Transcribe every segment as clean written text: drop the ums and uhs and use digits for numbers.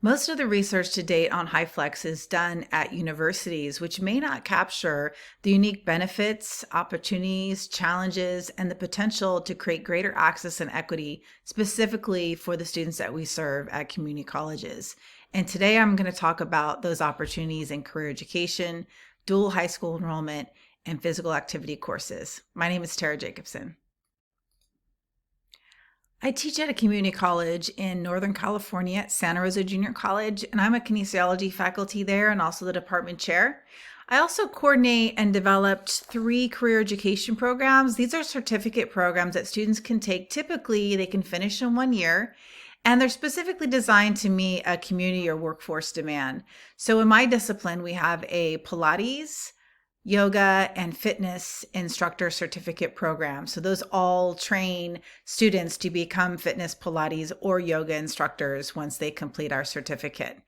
Most of the research to date on HyFlex is done at universities, which may not capture the unique benefits, opportunities, challenges, and the potential to create greater access and equity specifically for the students that we serve at community colleges. And today I'm going to talk about those opportunities in career education, dual high school enrollment, and physical activity courses. My name is Tara Jacobson. I teach at a community college in Northern California at Santa Rosa Junior College, and I'm a kinesiology faculty there and also the department chair. I also coordinate and developed 3 career education programs. These are certificate programs that students can take. Typically, they can finish in 1 year, and they're specifically designed to meet a community or workforce demand. So in my discipline, we have a Pilates, yoga, and fitness instructor certificate program. So those all train students to become fitness, Pilates, or yoga instructors once they complete our certificate.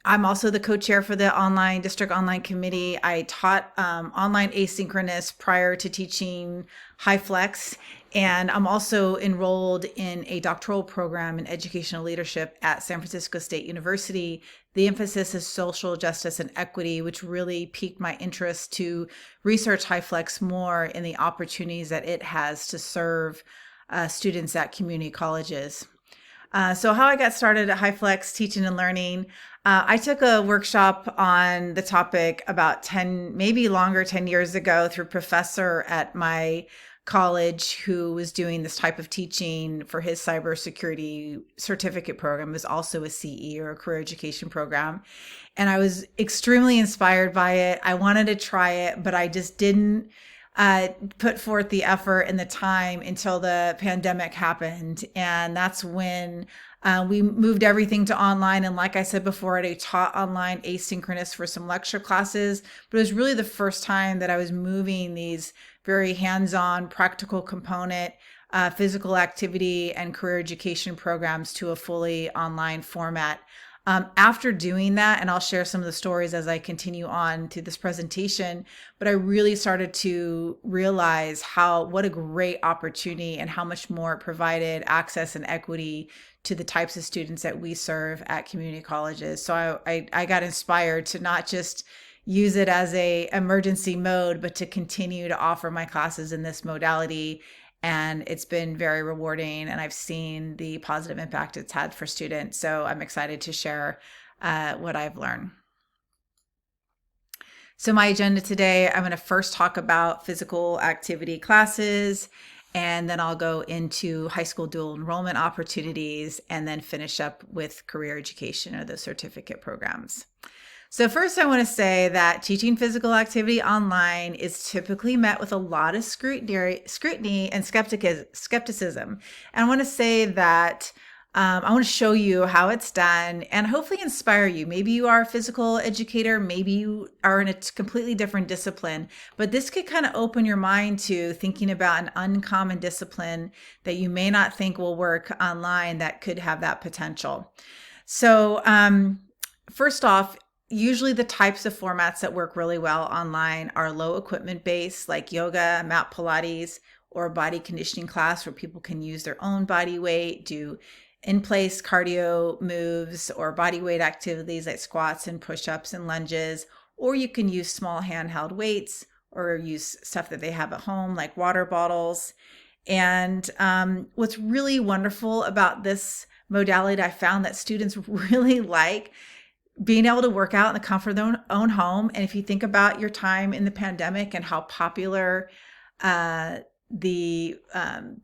I'm also the co-chair for the district online committee. I taught online asynchronous prior to teaching HyFlex, and I'm also enrolled in a doctoral program in educational leadership at San Francisco State University. The emphasis is social justice and equity, which really piqued my interest to research HyFlex more in the opportunities that it has to serve students at community colleges. So how I got started at HyFlex teaching and learning, I took a workshop on the topic about 10 years ago through a professor at my college who was doing this type of teaching for his cybersecurity certificate program. It was also a CE, or a career education program. And I was extremely inspired by it. I wanted to try it, but I just didn't put forth the effort and the time until the pandemic happened. And that's when we moved everything to online. And like I said before, I taught online asynchronous for some lecture classes, but it was really the first time that I was moving these very hands-on practical component, physical activity and career education programs to a fully online format. After doing that, and I'll share some of the stories as I continue on through this presentation, but I really started to realize what a great opportunity and how much more it provided access and equity to the types of students that we serve at community colleges. So I got inspired to not just use it as a emergency mode, but to continue to offer my classes in this modality. And it's been very rewarding, and I've seen the positive impact it's had for students. So I'm excited to share what I've learned. So my agenda today, I'm going to first talk about physical activity classes, and then I'll go into high school dual enrollment opportunities, and then finish up with career education or the certificate programs. So first, I want to say that teaching physical activity online is typically met with a lot of scrutiny and skepticism. And I want to say that I want to show you how it's done and hopefully inspire you. Maybe you are a physical educator, maybe you are in a completely different discipline, but this could kind of open your mind to thinking about an uncommon discipline that you may not think will work online that could have that potential. So first off, usually the types of formats that work really well online are low equipment based, like yoga, mat Pilates, or a body conditioning class where people can use their own body weight, do in-place cardio moves or body weight activities like squats and push-ups and lunges, or you can use small handheld weights or use stuff that they have at home like water bottles. And what's really wonderful about this modality, I found that students really like being able to work out in the comfort of their own home. And if you think about your time in the pandemic and how popular the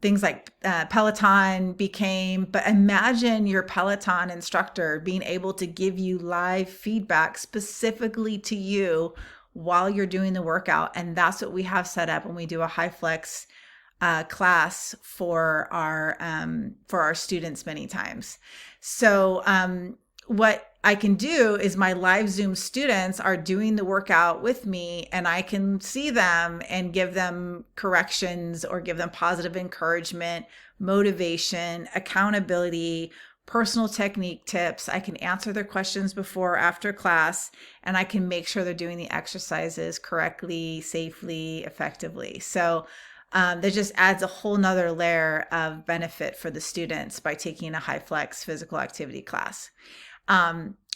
things like Peloton became, but imagine your Peloton instructor being able to give you live feedback specifically to you while you're doing the workout. And that's what we have set up when we do a HyFlex class for our students many times. So what I can do is my live Zoom students are doing the workout with me, and I can see them and give them corrections or give them positive encouragement, motivation, accountability, personal technique tips. I can answer their questions before or after class, and I can make sure they're doing the exercises correctly, safely, effectively. So That just adds a whole nother layer of benefit for the students by taking a HyFlex physical activity class.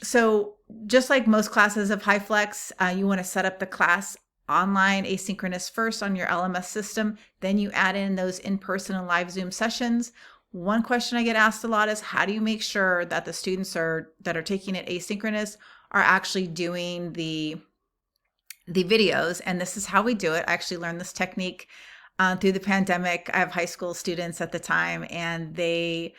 So just like most classes of HyFlex, you want to set up the class online asynchronous first on your LMS system. Then you add in those in-person and live Zoom sessions. One question I get asked a lot is, how do you make sure that the students that are taking it asynchronous are actually doing the videos? And this is how we do it. I actually learned this technique through the pandemic. I have high school students at the time, and they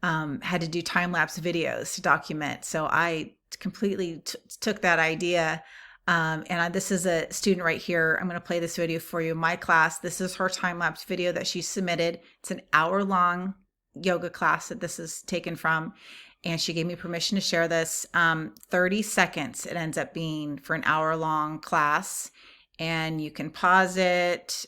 had to do time-lapse videos to document. So I completely took that idea. This is a student right here. I'm going to play this video for you. My class, this is her time-lapse video that she submitted. It's an hour-long yoga class that this is taken from. And she gave me permission to share this. 30 seconds it ends up being for an hour-long class. And you can pause it,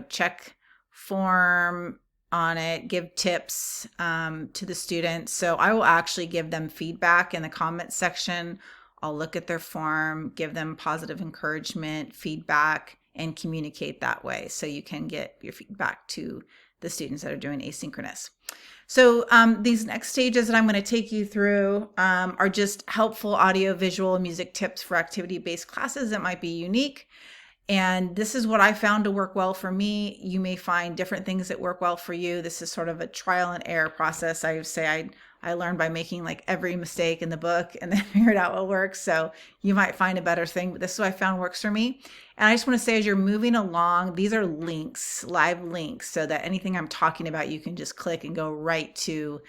check form on it, give tips to the students. So I will actually give them feedback in the comments section. I'll look at their form, give them positive encouragement, feedback, and communicate that way. So you can get your feedback to the students that are doing asynchronous. So these next stages that I'm going to take you through are just helpful audio, visual, and music tips for activity-based classes that might be unique. And this is what I found to work well for me. You may find different things that work well for you. This is sort of a trial and error process. I would say I learned by making like every mistake in the book and then figured out what works. So you might find a better thing, but this is what I found works for me. And I just want to say, as you're moving along, these are links, live links, so that anything I'm talking about, you can just click and go right to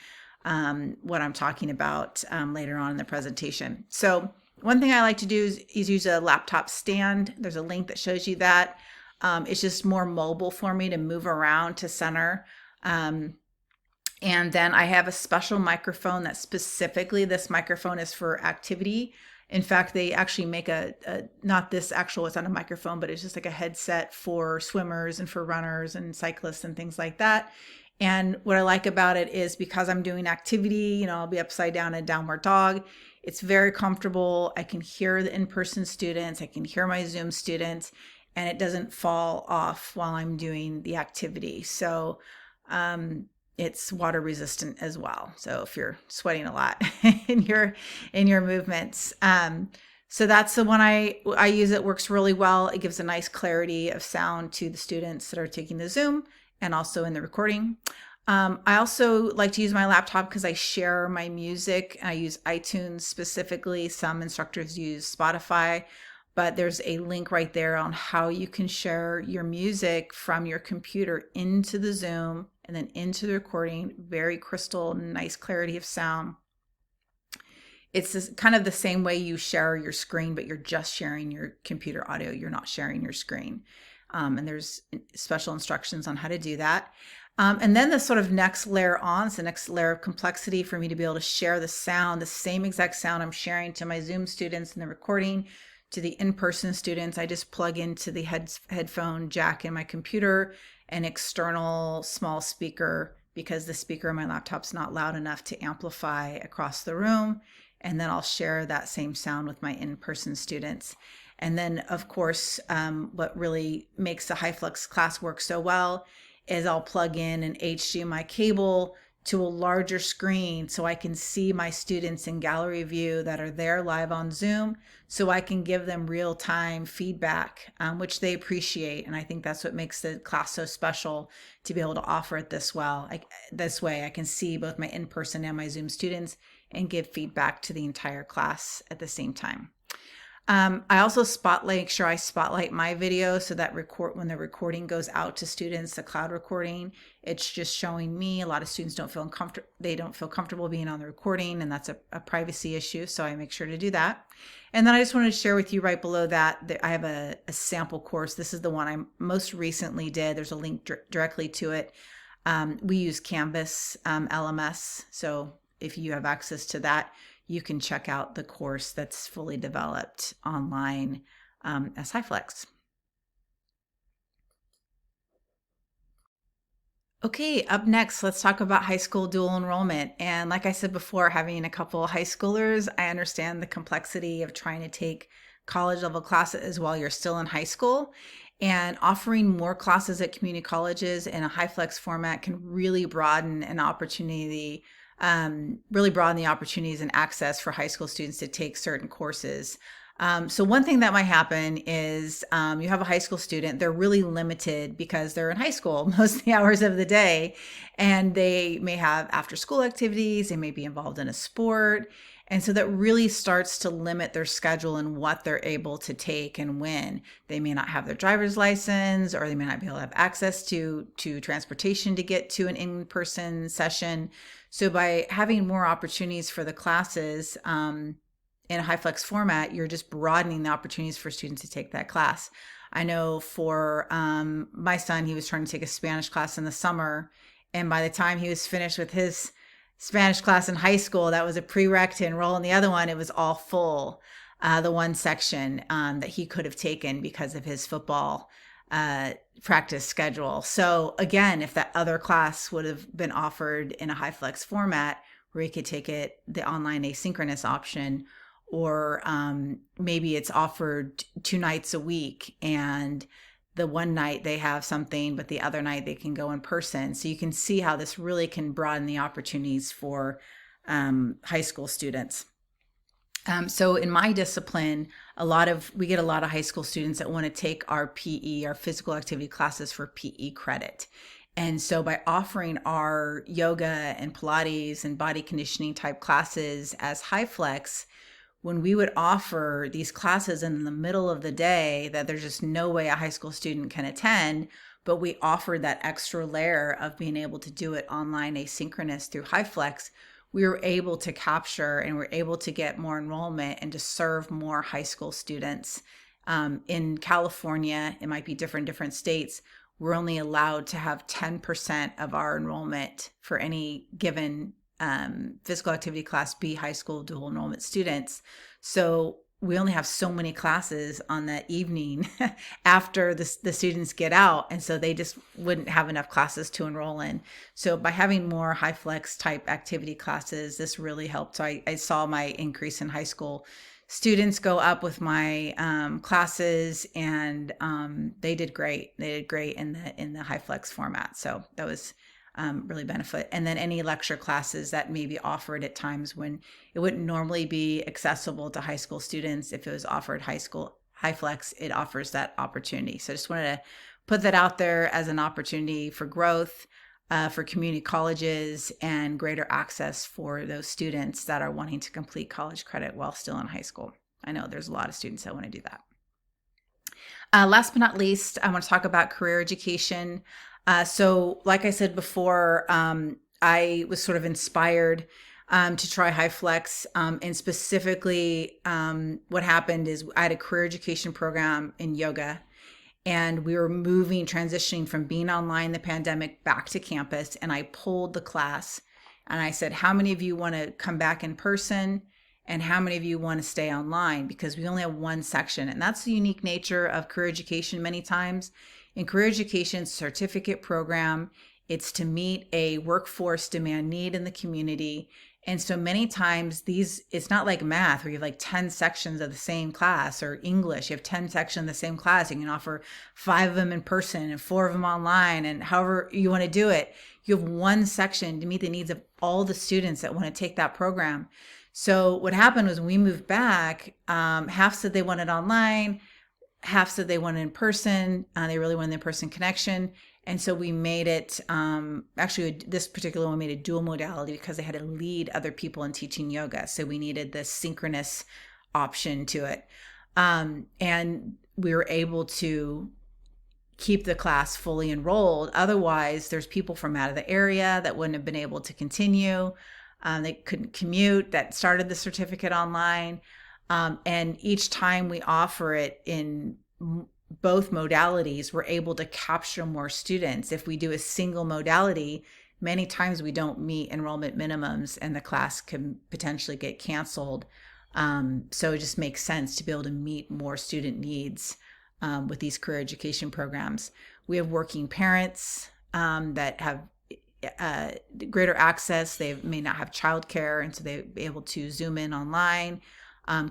what I'm talking about later on in the presentation. So one thing I like to do is use a laptop stand. There's a link that shows you that. It's just more mobile for me to move around to center. And then I have a special microphone that specifically, this microphone is for activity. In fact, they actually make not this actual, it's not a microphone, but it's just like a headset for swimmers and for runners and cyclists and things like that. And what I like about it is, because I'm doing activity, I'll be upside down in downward dog. It's very comfortable. I can hear the in-person students. I can hear my Zoom students, and it doesn't fall off while I'm doing the activity. So it's water resistant as well. So if you're sweating a lot in your movements. So that's the one I use. It works really well. It gives a nice clarity of sound to the students that are taking the Zoom and also in the recording. I also like to use my laptop because I share my music. I use iTunes specifically. Some instructors use Spotify, but there's a link right there on how you can share your music from your computer into the Zoom and then into the recording. Very crystal, nice clarity of sound. It's kind of the same way you share your screen, but you're just sharing your computer audio. You're not sharing your screen. And there's special instructions on how to do that. And then the sort of next layer on, it's the next layer of complexity for me to be able to share the sound, the same exact sound I'm sharing to my Zoom students in the recording, to the in-person students. I just plug into the headphone jack in my computer, an external small speaker, because the speaker on my laptop's not loud enough to amplify across the room. And then I'll share that same sound with my in-person students. And then, of course, what really makes the HyFlex class work so well is I'll plug in an HDMI cable to a larger screen so I can see my students in gallery view that are there live on Zoom, so I can give them real-time feedback, which they appreciate. And I think that's what makes the class so special, to be able to offer it this way. I can see both my in-person and my Zoom students and give feedback to the entire class at the same time. I also make sure I spotlight my video, so that when the recording goes out to students, the cloud recording, it's just showing me. A lot of students don't feel comfortable being on the recording, and that's a privacy issue. So I make sure to do that. And then I just wanted to share with you right below that I have a sample course. This is the one I most recently did. There's a link directly to it. We use Canvas LMS. So if you have access to that, you can check out the course that's fully developed online as HyFlex. Okay, up next, let's talk about high school dual enrollment. And like I said before, having a couple of high schoolers, I understand the complexity of trying to take college level classes while you're still in high school. And offering more classes at community colleges in a HyFlex format can really broaden an opportunity, really broaden the opportunities and access for high school students to take certain courses. So one thing that might happen is you have a high school student, they're really limited because they're in high school most of the hours of the day, and they may have after school activities, they may be involved in a sport. And so that really starts to limit their schedule and what they're able to take and when. They may not have their driver's license, or they may not be able to have access to transportation to get to an in-person session. So by having more opportunities for the classes in a HyFlex format, you're just broadening the opportunities for students to take that class. I know for my son, he was trying to take a Spanish class in the summer. And by the time he was finished with his Spanish class in high school, that was a prereq to enroll in the other one. It was all full, the one section that he could have taken because of his football practice schedule. So again, if that other class would have been offered in a HyFlex format where he could take it, the online asynchronous option, or maybe it's offered 2 nights a week, and the one night they have something, but the other night they can go in person. So you can see how this really can broaden the opportunities for high school students. So in my discipline, we get a lot of high school students that want to take our PE, our physical activity classes, for PE credit. And so by offering our yoga and Pilates and body conditioning type classes as HyFlex, when we would offer these classes in the middle of the day that there's just no way a high school student can attend, but we offered that extra layer of being able to do it online asynchronous through HyFlex, we were able to capture and we're able to get more enrollment and to serve more high school students. In California, it might be different states, we're only allowed to have 10% of our enrollment for any given physical activity class be high school dual enrollment students. So we only have so many classes on that evening after the students get out. And so they just wouldn't have enough classes to enroll in. So by having more HyFlex type activity classes, this really helped. So I saw my increase in high school students go up with my classes, and they did great. They did great in the HyFlex format. So that was really benefit. And then any lecture classes that may be offered at times when it wouldn't normally be accessible to high school students. If it was offered HyFlex, it offers that opportunity. So I just wanted to put that out there as an opportunity for growth, for community colleges, and greater access for those students that are wanting to complete college credit while still in high school. I know there's a lot of students that want to do that. Last but not least, I want to talk about career education. So like I said before, I was sort of inspired to try HyFlex. And specifically, what happened is I had a career education program in yoga, and we were transitioning from being online the pandemic back to campus. And I pulled the class and I said, how many of you want to come back in person? And how many of you want to stay online? Because we only have one section. And that's the unique nature of career education many times. In career education certificate program, it's to meet a workforce demand need in the community. And so many times it's not like math where you have like 10 sections of the same class, or English, you have 10 sections of the same class. You can offer 5 of them in person and 4 of them online, and however you want to do it. You have one section to meet the needs of all the students that want to take that program. So what happened was when we moved back, half said they wanted online, half said they wanted in person. They really wanted the in-person connection. And so we made it, actually this particular one made a dual modality because they had to lead other people in teaching yoga. So we needed this synchronous option to it. And we were able to keep the class fully enrolled. Otherwise, there's people from out of the area that wouldn't have been able to continue. They couldn't commute, that started the certificate online. And each time we offer it in both modalities, we're able to capture more students. If we do a single modality, many times we don't meet enrollment minimums and the class can potentially get canceled. So it just makes sense to be able to meet more student needs with these career education programs. We have working parents that have greater access. They may not have childcare, and so they're able to Zoom in online.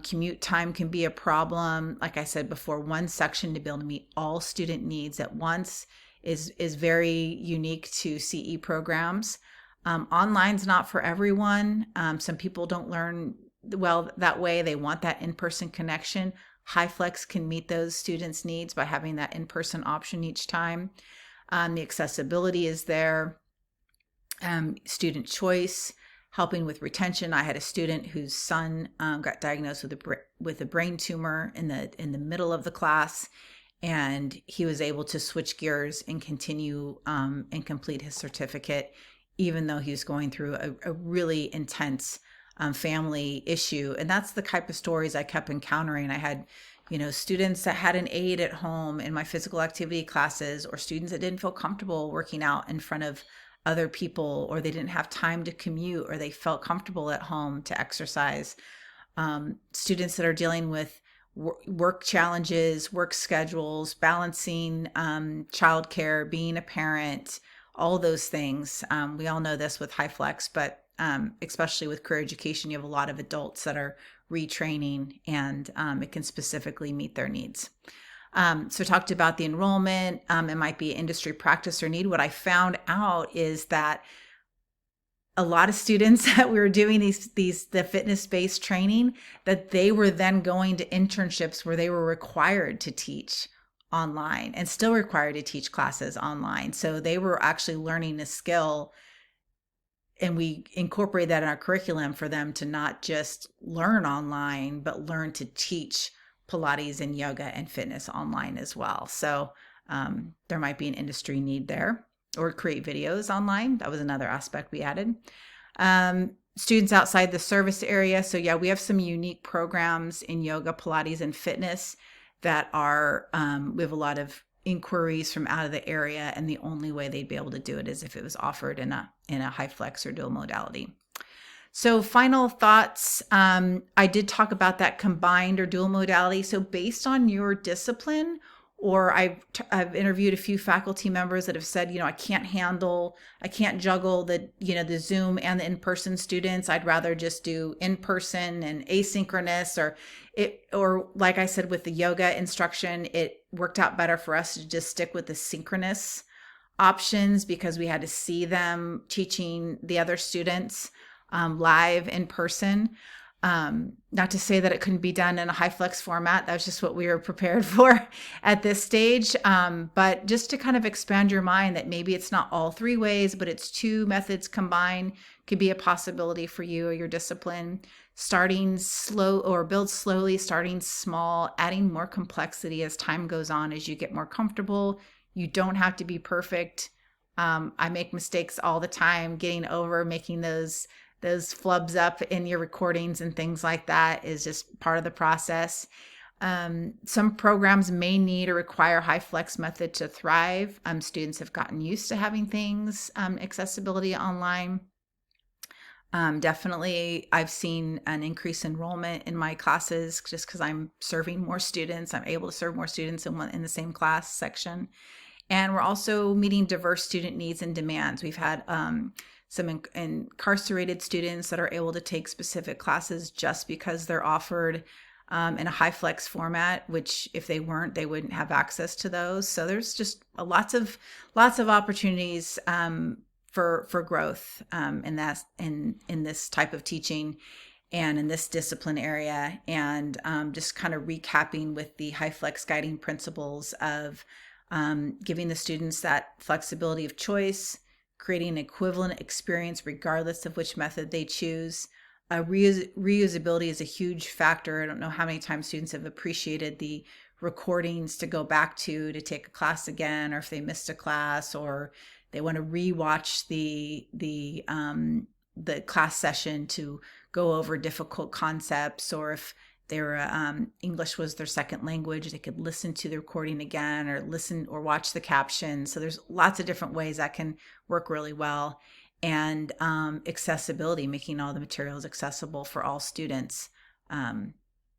Commute time can be a problem. Like I said before, one section to be able to meet all student needs at once is very unique to CE programs. Online's not for everyone. Some people don't learn well that way. They want that in-person connection. HyFlex can meet those students' needs by having that in-person option each time. The accessibility is there. Student choice, helping with retention. I had a student whose son got diagnosed with a brain tumor in the middle of the class, and he was able to switch gears and continue and complete his certificate, even though he was going through a really intense family issue. And that's the type of stories I kept encountering. I had, students that had an aide at home in my physical activity classes, or students that didn't feel comfortable working out in front of other people, or they didn't have time to commute, or they felt comfortable at home to exercise. Students that are dealing with work challenges, work schedules, balancing childcare, being a parent, all those things. We all know this with HyFlex, but especially with career education, you have a lot of adults that are retraining, and it can specifically meet their needs. So talked about the enrollment. It might be industry practice or need. What I found out is that a lot of students that we were doing the fitness-based training, that they were then going to internships where they were required to teach online and still required to teach classes online. So they were actually learning a skill, and we incorporate that in our curriculum for them to not just learn online, but learn to teach Pilates and yoga and fitness online as well. So there might be an industry need there, or create videos online. That was another aspect we added. Students outside the service area. So yeah, we have some unique programs in yoga, Pilates, and fitness that are, we have a lot of inquiries from out of the area, and the only way they'd be able to do it is if it was offered in a HyFlex or dual modality. So final thoughts, I did talk about that combined or dual modality. So based on your discipline, or I've interviewed a few faculty members that have said, I can't juggle the Zoom and the in-person students. I'd rather just do in-person and asynchronous, or like I said, with the yoga instruction, it worked out better for us to just stick with the synchronous options, because we had to see them teaching the other students live in person. Not to say that it couldn't be done in a HyFlex format. That was just what we were prepared for at this stage. But just to kind of expand your mind that maybe it's not all three ways, but it's two methods combined could be a possibility for you or your discipline. Starting slow, or build slowly, starting small, adding more complexity as time goes on, as you get more comfortable. You don't have to be perfect. I make mistakes all the time. Getting over making those flubs up in your recordings and things like that is just part of the process. Some programs may need or require HyFlex method to thrive. Students have gotten used to having things, accessibility online. Definitely, I've seen an increase in enrollment in my classes just because I'm serving more students. I'm able to serve more students in the same class section. And we're also meeting diverse student needs and demands. We've had some incarcerated students that are able to take specific classes just because they're offered in a HyFlex format, which if they weren't, they wouldn't have access to those. So there's just lots of opportunities for growth in this type of teaching and in this discipline area. And just kind of recapping with the HyFlex guiding principles of giving the students that flexibility of choice, creating an equivalent experience regardless of which method they choose. Reusability is a huge factor. I don't know how many times students have appreciated the recordings to go back to take a class again, or if they missed a class, or they want to rewatch the class session to go over difficult concepts, or if their English was their second language, they could listen to the recording again, or listen or watch the captions. So there's lots of different ways that can work really well. And accessibility, making all the materials accessible for all students.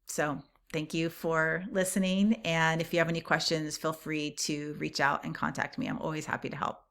So thank you for listening. And if you have any questions, feel free to reach out and contact me. I'm always happy to help.